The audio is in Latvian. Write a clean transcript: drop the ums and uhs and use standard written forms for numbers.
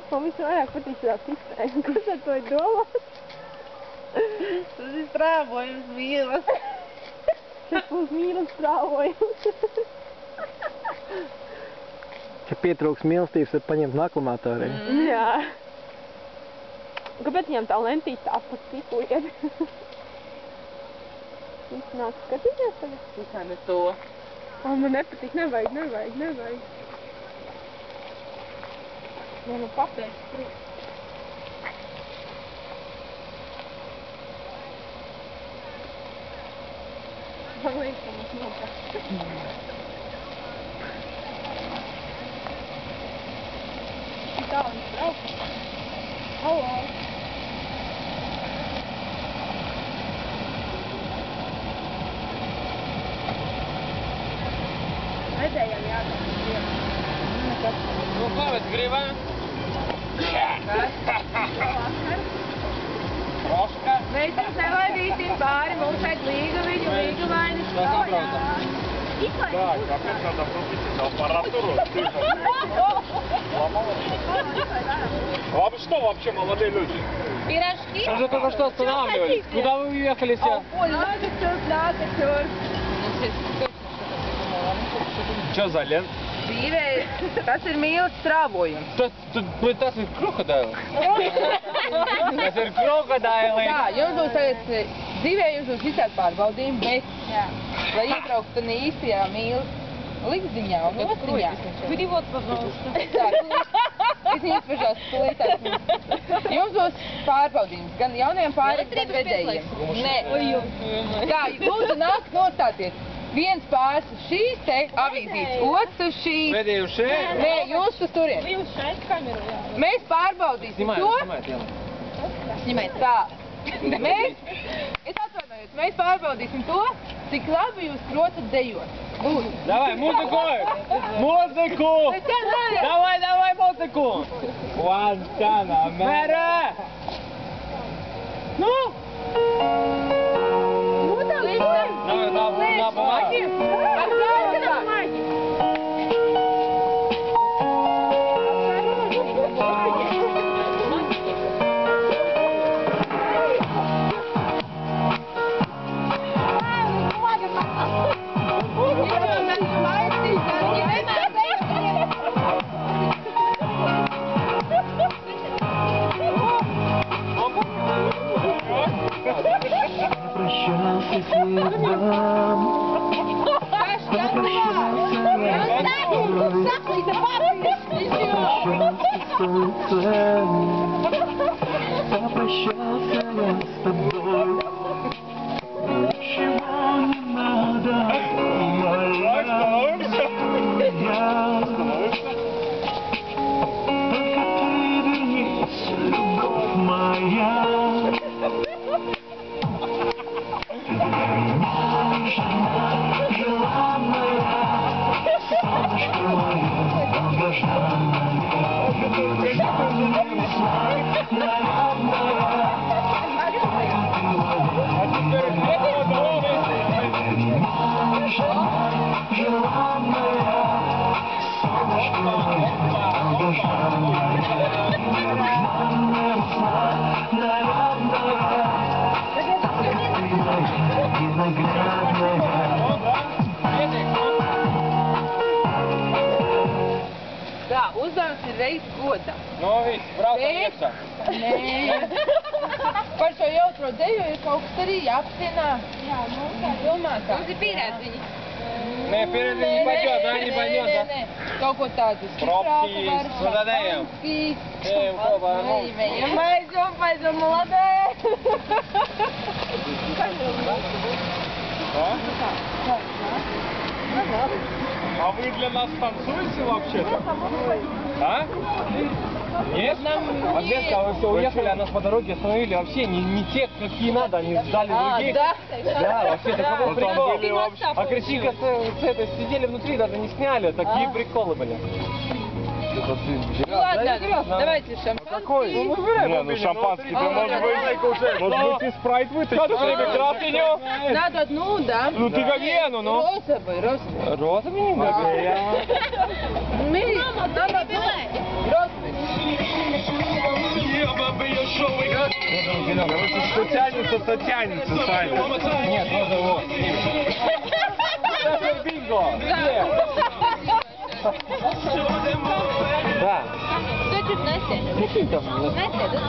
Man visvairāk patīk tā sistēma, kas ar to ir domāts. Tas ir strāvojums mīlas. Tas būs mīlas strāvojums. Ja pietrūks mīlestības, tad paņemt no akumulatoriem. Jā. Kāpēc viņam tā lentīt tā pat cipuiet? Viņš nāk skatīties tagad? Tikai ne to. Man nepatīk, nevajag. Ja nu papēs priekš. Man liekas, ka mums noprast. Tā viņš brauc. Halo. Redzējām jādara. Nu, ko mēs gribam? Roška? Mēs jums nelaidīsim pāri, mums šeit līgavaiņas. Да, капец, надо пропустить аппаратуру. А вы что вообще, молодые люди? Пирожки? Мы же только что останавливались. Куда вы уехали все? Что за лен? Dzīvē, tas ir mīlas strāvojums. Tas ir krokodili. Tas ir krokodili. Jā, jums būs tagad dzīvē, jums būs visādi pārbaudījumi, bet, lai iebrauktu tad īstajā mīlas likziņā un ostiņā. Перевод, пожалуйста. Извините, пожалуйста, tulītās. Jums būs pārbaudījums gan jauniem pāriem, gan vedējiem. Nē. Tā, lūdzu, nāk nostāties. Viens pāris uz šīs te avīzītes, otrs uz šīs. Vedēju šeit? Nē, jūs uz turien. Jūs šeit kameru, jā. Mēs pārbaudīsim to. Sņemiet. Tā. Es atvainojos, mēs pārbaudīsim to, cik labi jūs protat dejot. Lūdzu. Давай, музыку! Музыку! Давай, музыку! Вантана, мэра! Ну! На бумаге? На бумаге. Прощался с небом. Попрощался я с тобой. Ничего не надо, моя. Только ты вернись, любовь моя. Tā, uzdevums ir veikt godā. Nu, viss, braucam iekšā. Nē. Par šo jautro deju ir kaut kas arī jāapcienā. Jā, domātā. Mums ir pierēdziņi. Nē, pieredzi не пойдет, да, не пойдет, да? Nē. Kaut ko tādu Пробки, зададеем. Ejam kopā ar mums. Paizdom, молодая. А вы для нас танцуете вообще-то? А? Нет? А где сказал, вы все уехали, а нас по дороге остановили вообще не те, какие надо, они ждали других. Да? Да, вообще, это какой прикол. А красивка с этой сидели внутри, даже не сняли, такие приколы были. Ну ладно, давайте шампанский. Какой? Ну, выбираем. Не, ну шампанский, ты может быть и спрайт вытащишь. Что ты, красную? Надо одну, да? Ну ты как Ену, ну. Розовый. Розовый не надо. Надо одну. Розовый. Кто тянется, то тянется, Саня. Нет, просто вот. Это бинго. Да. Кто чуть Настя? Який там? Настя, да?